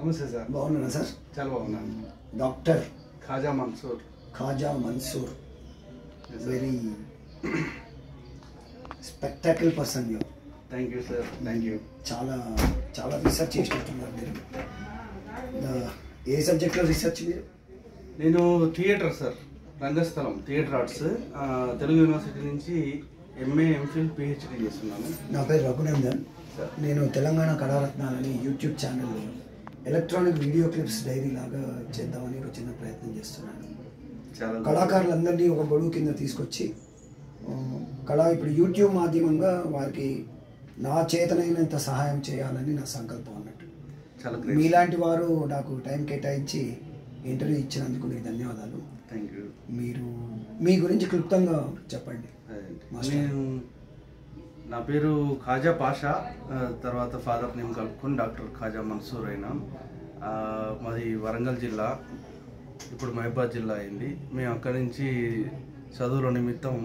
నమస్తే సార్. బాగున్నారా సార్? చాలా బాగున్నాను. Doctor Khaja Mansoor. Khaja Mansoor, very spectacle person you. Thank you sir, thank you. చాలా చాలా రీసెర్చ్ చేసినట్టున్నారు మీరు. ఏ సబ్జెక్ట్లో రీసెర్చ్ మీరు? నేను థియేటర్ సార్, రంగస్థలం, థియేటర్ ఆర్ట్స్, తెలుగు యూనివర్సిటీ నుంచి ఎంఏ, ఎంఫిల్, పిహెచ్డి చేస్తున్నాను. నా పేరు రఘునందన్. నేను తెలంగాణ కళారత్నాలని యూట్యూబ్ ఛానల్లో ఎలక్ట్రానిక్ వీడియో క్లిప్స్ డైరీ లాగా చేద్దామని ఒక చిన్న ప్రయత్నం చేస్తున్నాను. కళాకారులందరినీ ఒక గొడుగు కింద తీసుకొచ్చి ఇప్పుడు యూట్యూబ్ మాధ్యమంగా వారికి నా చేతనైనంత సహాయం చేయాలని నా సంకల్పం అన్నట్టు. మీలాంటి వారు నాకు టైం కేటాయించి ఇంటర్వ్యూ ఇచ్చినందుకు మీకు ధన్యవాదాలు. Thank you. మీరు మీ గురించి క్లుప్తంగా చెప్పండి. నా పేరు ఖాజా పాషా, తర్వాత ఫాదర్ నేమ్ కలుపుకొని డాక్టర్ ఖాజా మన్సూర్ అయినా. మాది వరంగల్ జిల్లా, ఇప్పుడు మహబాద్ జిల్లా అయింది. మేము అక్కడి నుంచి చదువుల నిమిత్తం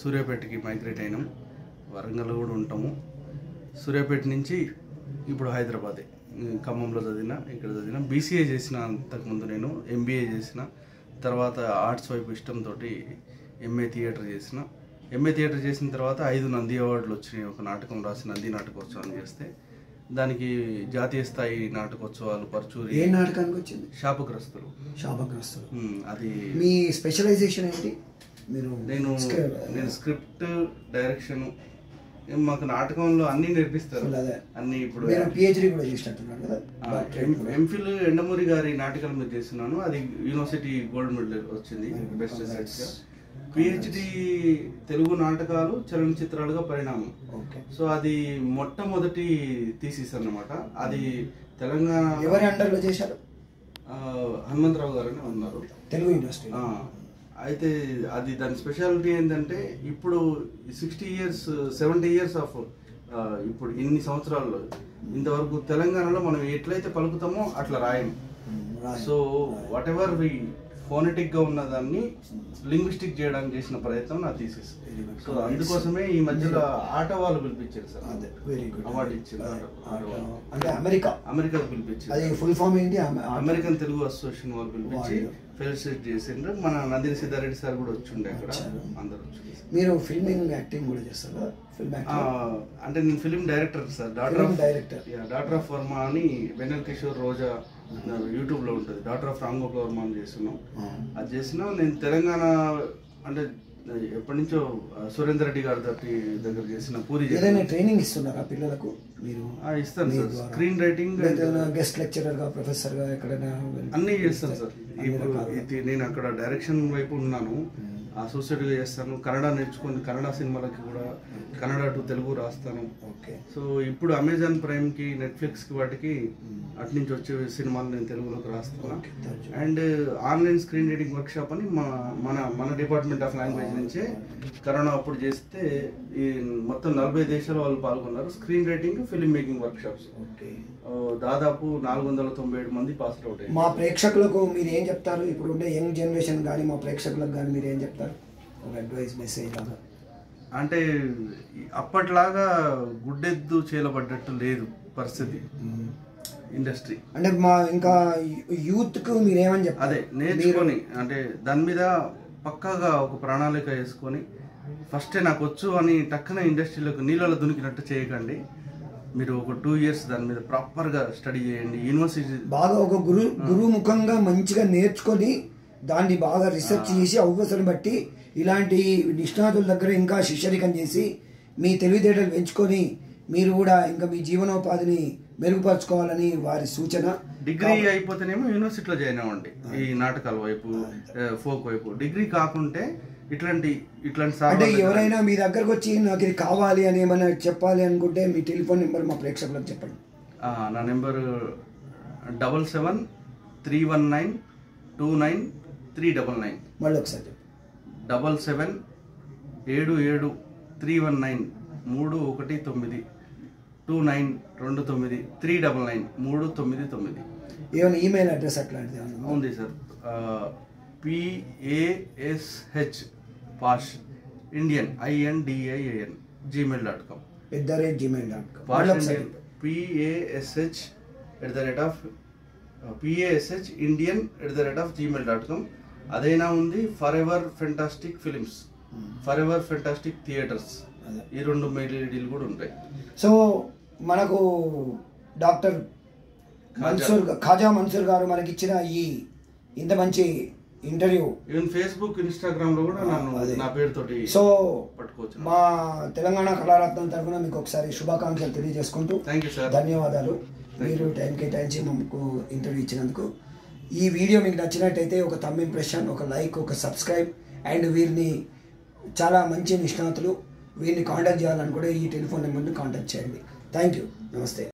సూర్యాపేటకి మైగ్రేట్ అయినాం. వరంగల్ కూడా ఉంటాము. సూర్యాపేట నుంచి ఇప్పుడు హైదరాబాదే, ఖమ్మంలో చదివిన, ఇక్కడ చదివిన. బీసీఏ చేసిన అంతకుముందు, నేను ఎంబీఏ చేసిన. తర్వాత ఆర్ట్స్ వైపు ఇష్టంతో ఎంఏ థియేటర్ చేసిన. ఎంఏ థియేటర్ చేసిన తర్వాత 5 నంది అవార్డులు వచ్చినాయి. ఒక నాటకం రాసి నంది నాటకోత్సవం చేస్తే దానికి జాతీయ స్థాయి నాటకోత్సవాలు పర్చూరి. ఏ నాటకానికి వచ్చింది? శాపగ్రస్తులు. అది మీ స్పెషలైజేషన్ ఏంటి? నేను స్క్రిప్ట్, డైరెక్షన్, మాకు నాటకంలో అన్ని నేర్పిస్తారు అన్ని. ఇప్పుడు పిహెచ్డి కూడా చేసినట్టున్నాను కదా. ఎంఫిల్ ఎండమూరి గారి నాటకాల మీద చేస్తున్నాను. అది యూనివర్సిటీ గోల్డ్ మెడల్ వచ్చింది, బెస్ట్ రీసెర్చ్గా. పిహెచ్డి తెలుగు నాటకాలు చలనచిత్రాలుగా పరిణామం. సో అది మొట్టమొదటి థీసిస్ అన్నమాట. అది తెలంగాణ. ఎవరి అండర్లో చేశారు? హనుమంతరావు గారు అని ఉన్నారు, తెలుగు యూనివర్సిటీ. అయితే అది దాని స్పెషాలిటీ ఏంటంటే, ఇప్పుడు 60 years 70 years ఆఫ్ ఇప్పుడు ఇన్ని సంవత్సరాల్లో ఇంతవరకు తెలంగాణలో మనం ఎట్లయితే పలుకుతామో అట్లా రాయం. So whatever we phonetic గా ఉన్న దాన్ని లింగ్విస్టిక్ చేయడానికి చేసిన ప్రయత్నం నా థీసిస్. సో అందుకోసమే ఈ మధ్యలో ఆట వాళ్ళు పిలిపించారు సార్, అవార్డు ఇచ్చారు. అంటే అమెరికా పిలిపించారు. ఫుల్ ఫామ్ ఏంటి? అమెరికన్ తెలుగు అసోసియేషన్ వాళ్ళు పిలిపించి ఫెలిసిట్ చేసిండ్రు. మన నందిని సిద్ధారెడ్డి సార్ కూడా వచ్చి ఉండే అక్కడ, అందరు వచ్చి. మీరు ఫిల్మింగ్, యాక్టింగ్ కూడా చేస్తారా? అంటే నేను film director sir, daughter of Varma అని వెన్నెల కిషోర్ రోజా యూట్యూబ్ లో ఉంటుంది. డాటర్ ఆఫ్ రాంగోపాల్ వర్మ అని చేస్తున్నాం. అది చేసినా నేను తెలంగాణ అంటే ఎప్పటి నుంచో సురేందర్ రెడ్డి గారి దగ్గర చేసిన పూరి. ఏదైనా ట్రైనింగ్ ఇస్తున్నారా పిల్లలకు మీరు? ఇస్తాను sir. Screen writing, guest lecturer గా, ప్రొఫెసర్ గా ఎక్కడైనా అన్ని చేస్తాను సార్. ఇప్పుడు నేను అక్కడ డైరెక్షన్ వైపు ఉన్నాను, అసోసియేట్గా చేస్తాను. కన్నడ నేర్చుకుని కన్నడ సినిమాలకి కూడా కన్నడ టు తెలుగు రాస్తాను. సో ఇప్పుడు అమెజాన్ ప్రైమ్కి, నెట్ఫ్లిక్స్కి, వాటికి అటు నుంచి వచ్చే సినిమాలు నేను తెలుగులోకి రాస్తాను. And online screen reading workshop అని మన డిపార్ట్మెంట్ ఆఫ్ లాంగ్వేజ్ నుంచే కరోనా అప్పుడు చేస్తే ఈ మొత్తం 40 దేశాల వాళ్ళు పాల్గొన్నారు. Screen writing, film making workshops. దాదాపు 497 మంది పాస్ అవుట్ అయ్యారు. మా ప్రేక్షకులకు మీరు ఏం చెప్తారు? ఇప్పుడు ఉండే యంగ్ జనరేషన్ కానీ మా ప్రేక్షకులకు కానీ మీరు ఏం చెప్తారు? ఒక అడ్వైస్, మెసేజ్ లాగా. అంటే అప్పట్లాగా గుడ్డెద్దు చేయబడ్డట్టు లేదు పరిస్థితి ఇండస్ట్రీ. అంటే మా ఇంకా యూత్ కు మీరేమని చెప్తారు? అదే నేర్చుకొని, అంటే దాని మీద పక్కాగా ఒక ప్రణాళిక వేసుకొని, ఫస్టే నాకు వచ్చు అని టక్కున ఇండస్ట్రీలోకి నీళ్ళలో దునికినట్టు చేయకండి. మీరు ఒక 2 years దాని మీద ప్రాపర్గా స్టడీ చేయండి. యూనివర్సిటీ బాగా ఒక గురువు ముఖంగా మంచిగా నేర్చుకొని దాన్ని బాగా రీసెర్చ్ చేసి అవసరం బట్టి ఇలాంటి నిష్ణాతుల దగ్గర ఇంకా శిష్యరికం చేసి మీ తెలివితేటలు పెంచుకొని మీరు కూడా ఇంకా మీ జీవనోపాధిని మెరుగుపరచుకోవాలని వారి సూచన. డిగ్రీ అయిపోతేనేమో యూనివర్సిటీలో జాయిన్ అవ్వండి, ఈ నాటకాల వైపు, ఫోక్ వైపు. డిగ్రీ కాకుంటే ఇట్లాంటి అంటే ఎవరైనా మీ దగ్గరకు వచ్చి నాకు ఇది కావాలి అని ఏమైనా చెప్పాలి అనుకుంటే మీ టెలిఫోన్ నెంబర్ మా ప్రేక్షకులకు చెప్పండి. నా నెంబరు 7731929399. మళ్ళీ ఒకసారి చెప్పండి. 7773132929 ఏమైనా ఈమెయిల్ అడ్రస్ అట్లాంటిది ఉంది sir? PASH Pash Indian INDIAN gmail.com. @gmail.com. PASH PASH PASHIndian@gmail.com. అదైనా ఉంది. Forever fantastic films, forever fantastic theatres, ఈ 2 మెయిల్ ఐడీలు కూడా ఉంటాయి. సో మనకు డాక్టర్ ఖాజా మన్సూర్ గారు మనకి ఇచ్చిన ఇంత మంచి ఇంటర్వ్యూ ఈవెన్ ఫేస్బుక్, ఇన్స్టాగ్రామ్ లో కూడా నా పేరుతోటి సో పట్టుకోవచ్చు. మా తెలంగాణ కళారత్నం తరఫున మీకు ఒకసారి శుభాకాంక్షలు తెలియజేసుకుంటూ ధన్యవాదాలు. మీరు టైం కేటాయించి మాకు ఇంటర్వ్యూ ఇచ్చినందుకు. ఈ వీడియో మీకు నచ్చినట్టయితే ఒక థంబ్ ఇంప్రెషన్, ఒక లైక్, ఒక సబ్స్క్రైబ్. అండ్ వీరిని చాలా మంచి నిష్ణాతులు, వీరిని కాంటాక్ట్ చేయాలని కూడా ఈ టెలిఫోన్ నెంబర్ని కాంటాక్ట్ చేయండి. Thank you. నమస్తే.